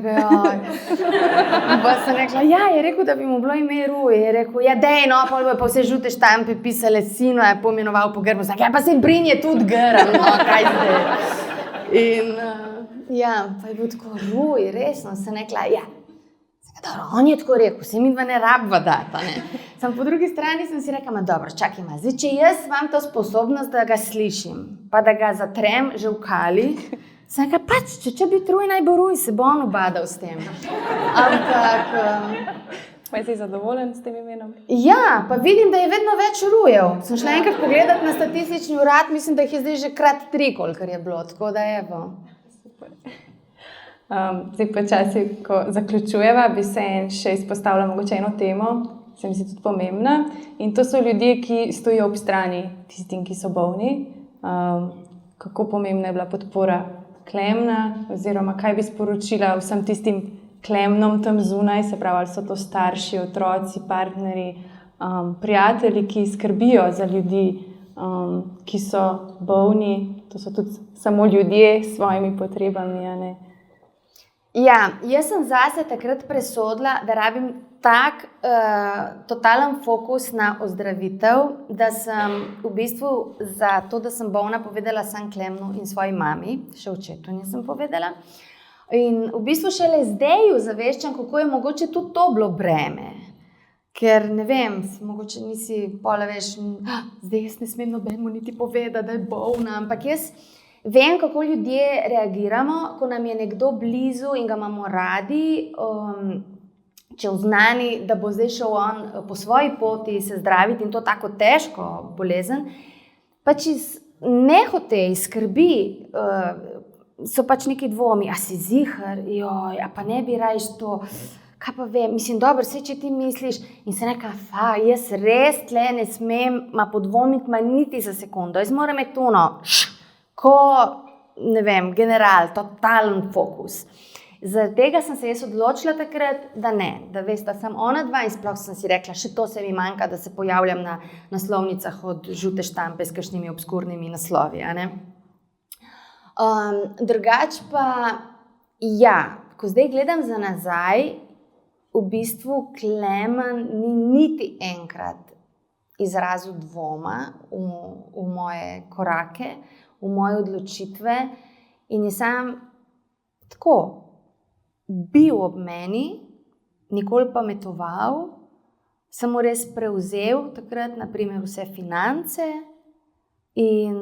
pa sem rekla, ja, je rekel, da bi mu bilo ime Ruj, je rekel, ja, dej, no, pol bo pa vse žute štampe pisale, sino je pomenoval po grbu, ja, pa se Brin je tudi grm, no, kaj zdaj. In ja, pa je bil tako Ruj, resno, sem rekla, ja, dobro, on je tako rekel, se mi dva ne rabva data, ne. Sam po drugi strani sem si rekla, dobro, čakaj ima, zdaj, če jaz imam to sposobnost, da ga slišim, pa da ga zatrem že v kali, sem rekla, pač, če bi Ruj naj bo Ruj, se bo on ubadal s tem. Ampak... Pa si zadovoljen s tem imenom? Ja, pa vidim, da je vedno več Rujev. Sem šla enkrat pogledati na statistični urad, mislim, da jih je zdaj že krat 3, kolikor je bilo, tako da evo. Zdaj počasi, ko zaključujeva, bi se še izpostavila mogoče eno temo, se mi zdi tudi pomembna. In to so ljudje, ki stojijo ob strani tistim, ki so bolni. Kako pomembna je bila podpora Klemna, oziroma kaj bi sporočila vsem tistim Klemnom tam zunaj, se pravi, ali so to starši, otroci, partnerji, prijatelji, ki skrbijo za ljudi, ki so bolni, to so tudi samo ljudje s svojimi potrebami, a ne? Ja, jaz sem zase takrat presodila, da rabim tak totalen fokus na ozdravitev, da sem v bistvu za to, da sem bolna, povedala sam Klemnu in svoji mami, še očetu nisem povedala. In v bistvu šele zdaj ozaveščam, kako je mogoče tudi to bilo breme. Ker ne vem, mogoče nisi pola veš, zdaj jaz ne smem nobenemu niti povedati, da je bolna, ampak jaz vem, kako ljudje reagiramo, ko nam je nekdo blizu in ga imamo radi, če vznani, da bo zdaj šel on po svoji poti se zdraviti in to tako težko bolezen, pač iz nehote, iz skrbi, so pač neki dvomi, a si zihar, joj, a pa ne bi rajš to, kaj pa vem, mislim, dobro, vse če ti misliš, in se neka, jaz res tle ne smem ma podvomiti, ma niti za sekundo, jaz moram imeti tuno, ko, ne vem, general, totalen fokus. Zaradi tega sem se jaz odločila takrat, da ne, da veste, sem ona dva in sploh sem si rekla, še to se mi manjka, da se pojavljam na naslovnicah od žute štampe s kakšnimi obskurnimi naslovi, a ne. Drugač pa, ja, ko zdaj gledam za nazaj, v bistvu Klemen ni niti enkrat izrazil dvoma v moje korake, v moje odločitve in je sam tako bil ob meni, nikoli pametoval, samo res prevzel takrat, naprimer, vse finance in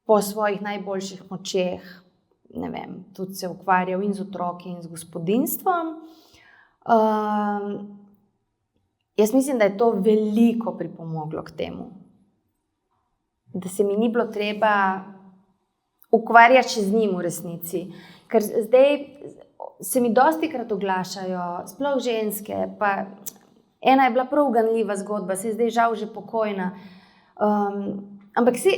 po svojih najboljših močeh, ne vem, tudi se ukvarjal in z otroki in z gospodinjstvom. Jaz mislim, da je to veliko pripomoglo k temu, da se mi ni bilo treba ukvarjati še z njim v resnici, ker zdaj se mi dostikrat oglašajo, sploh ženske, pa ena je bila prav ganljiva zgodba, se je zdaj žal že pokojna, ampak si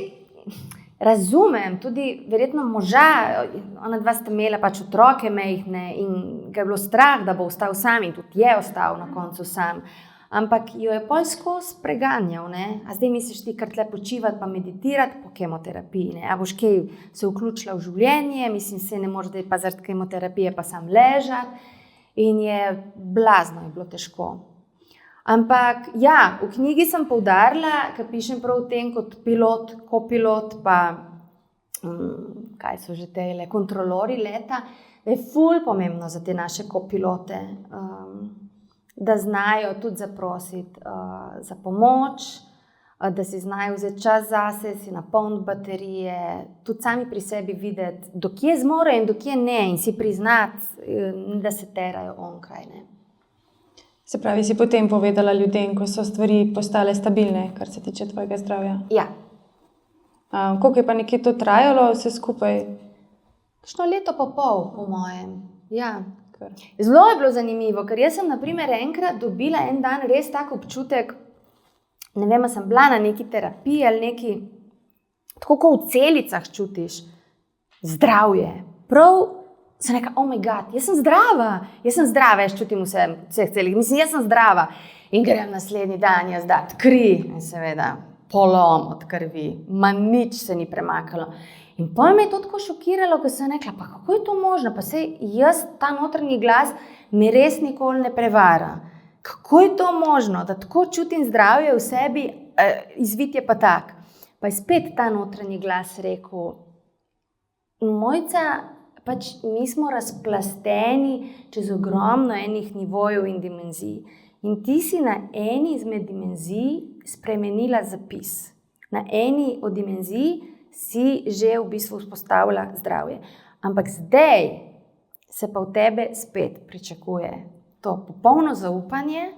razumem, tudi verjetno moža, ona dva sta imela pač otroke mejhne in ga je bilo strah, da bo ostal sam in tudi je ostal na koncu sam. Ampak jo je pol skozi preganjal, ne? A zdaj misliš ti kar tle počivati pa meditirati po kemoterapiji, ne? A boš kaj se vključila v življenje, mislim, se ne moreš zdaj pa zaradi kemoterapije pa sam ležati in je blazno je bilo težko. Ampak ja, v knjigi sem poudarila, ker pišem prav o tem kot pilot, kopilot, pa kaj so že tele, kontrolori leta, da je ful pomembno za te naše kopilote, da znajo tudi zaprositi za pomoč, da si znajo vzeti čas zase, si napolniti baterije, tudi sami pri sebi videti, dokje zmorejo in dokje ne, in si priznati, da se terajo onkraj, ne. Se pravi, si potem povedala ljudem, ko so stvari postale stabilne, kar se tiče tvojega zdravja? Ja. Koliko je pa nekje to trajalo vse skupaj? Kakšno leto pa pol, po mojem. Ja. Kar. Zelo je bilo zanimivo, ker jaz sem na primer enkrat dobila en dan res tak občutek, ne vem, sem bila na neki terapiji ali neki, tako kot v celicah čutiš, zdravje. Prav sem rekla, oh my god, jaz sem zdrava, jaz čutim vseh celih, mislim, jaz sem zdrava. In grem naslednji dan jaz dati kri in seveda polom od krvi, nič se ni premakalo. In potem me je to tako šokiralo, ko sem rekla, pa kako je to možno, pa sej jaz, ta notranji glas, me res nikoli ne prevara. Kako je to možno, da tako čutim zdravje v sebi, izvid je pa tak. Pa je spet ta notranji glas rekel, Mojca, pač mi smo razplasteni čez ogromno enih nivojev in dimenzij. In ti si na eni izmed dimenzij spremenila zapis. Na eni od dimenzij si že v bistvu vzpostavila zdravje. Ampak zdaj se pa v tebe spet pričakuje to popolno zaupanje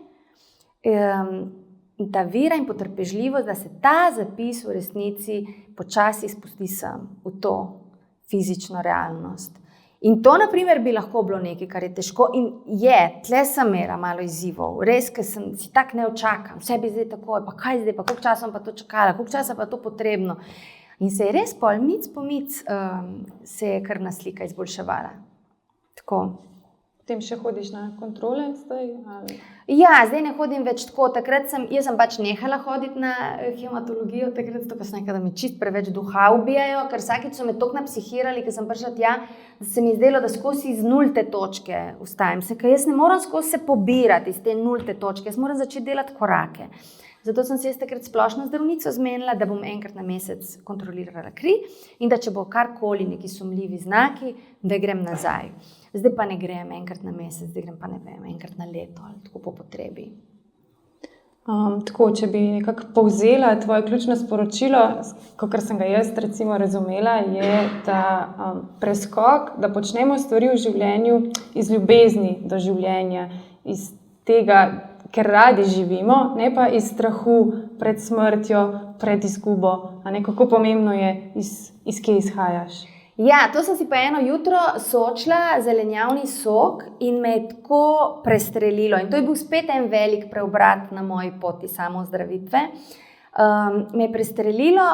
in ta vera in potrpežljivost, da se ta zapis v resnici počasi spusti sem v to fizično realnost. In to, na primer, bi lahko bilo nekaj, kar je težko in je, tle sem imela malo izzivov, res, ker si tak ne očakam, vse bi zdaj takoj, pa kaj zdaj, pa koliko časa pa to čakala, koliko časa pa to potrebno. In se je res pol mic po mic se je krvna slika izboljševala. Tako. Potem še hodiš na kontrole zdaj? Ali? Ja, zdaj ne hodim več tako. Jaz sem pač nehala hoditi na hematologijo, takrat ko sem nekaj, da mi čist preveč duha ubijajo, ker vsakič so me toliko napsihirali, ker sem prišla tja, da se mi zdelo, da skozi iz nulte točke vstajam se, ker jaz ne moram skozi se pobirati iz te nulte točke, jaz moram začeti delati korake. Zato sem se jaz takrat splošno zdravnico zmenila, da bom enkrat na mesec kontrolirala kri in da če bo karkoli neki sumljivi znaki, da grem nazaj. Zdaj pa ne grem enkrat na mesec, zdaj grem pa ne vem, enkrat na leto ali tako po potrebi. Tako, če bi nekako povzela tvoje ključno sporočilo, kakor sem ga jaz recimo razumela, je ta preskok, da počnemo stvari v življenju iz ljubezni do življenja, iz tega, ker radi živimo, ne pa iz strahu pred smrtjo, pred izgubo. Kako pomembno je, iz kje izhajaš? Ja, to sem si pa eno jutro sočila zelenjavni sok in me je tako prestrelilo. In to je bil spet en velik preobrat na moji poti samozdravitve. Me je prestrelilo,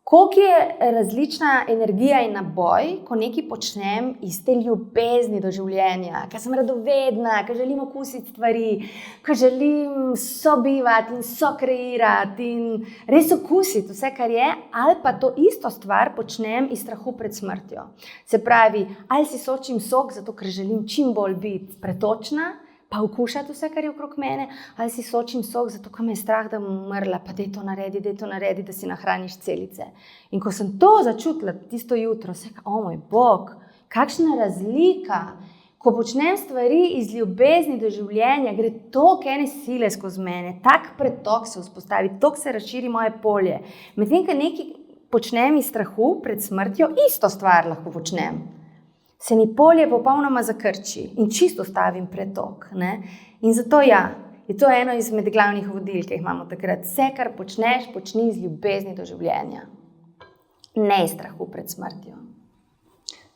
koliko je različna energija in naboj, ko nekaj počnem iz te ljubezni do življenja, ker sem radovedna, ker želim okusiti stvari, ker želim sobivati in sokreirati in res okusiti vse, kar je, ali pa to isto stvar počnem iz strahu pred smrtjo. Se pravi, ali si sočim sok, zato ker želim čim bolj biti pretočna, pa okušati vse, kar je okrog mene, ali si sočim sok, zato ker me je strah, da bom umrla, pa daj to naredi, da si nahraniš celice. In ko sem to začutila tisto jutro, se rekla, o moj bog, kakšna razlika, ko počnem stvari iz ljubezni do življenja, gre toliko ene sile skozi mene, tak pretok se vzpostavi, toliko se razširi moje polje. Medtem, ko nekaj počnem iz strahu pred smrtjo, isto stvar lahko počnem. Se mi polje popolnoma zakrči in čisto stavim pretok. Ne? In zato je to eno izmed glavnih vodil, ki jih imamo takrat. Vse, kar počneš, počni iz ljubezni do življenja. Ne iz strahu pred smrtjo.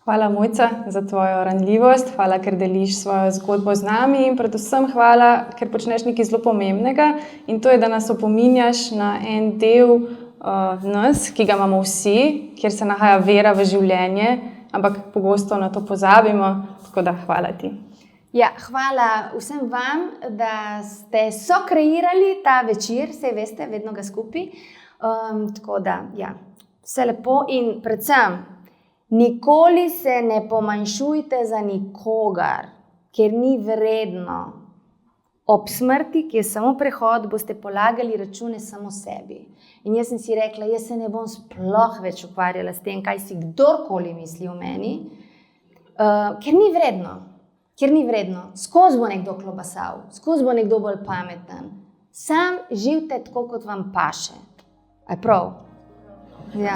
Hvala, Mojca, za tvojo ranljivost, hvala, ker deliš svojo zgodbo z nami in predvsem hvala, ker počneš nekaj zelo pomembnega in to je, da nas opominjaš na en del nas, ki ga imamo vsi, kjer se nahaja vera v življenje, ampak pogosto na to pozabimo, tako da hvala ti. Ja, hvala vsem vam, da ste sokreirali ta večer, saj veste, vedno ga skupaj. Tako da, ja, vse lepo in predvsem, nikoli se ne pomanjšujte za nikogar, ker ni vredno ob smrti, ki je samo prehod, boste polagali račune samo sebi. In jaz sem si rekla, jaz se ne bom sploh več ukvarjala s tem, kaj si kdorkoli misli o meni, ker ni vredno. Ker ni vredno. Skozi bo nekdo klobasal, skozi bo nekdo bolj pameten. Sam živite tako, kot vam paše. A je prav? Ja.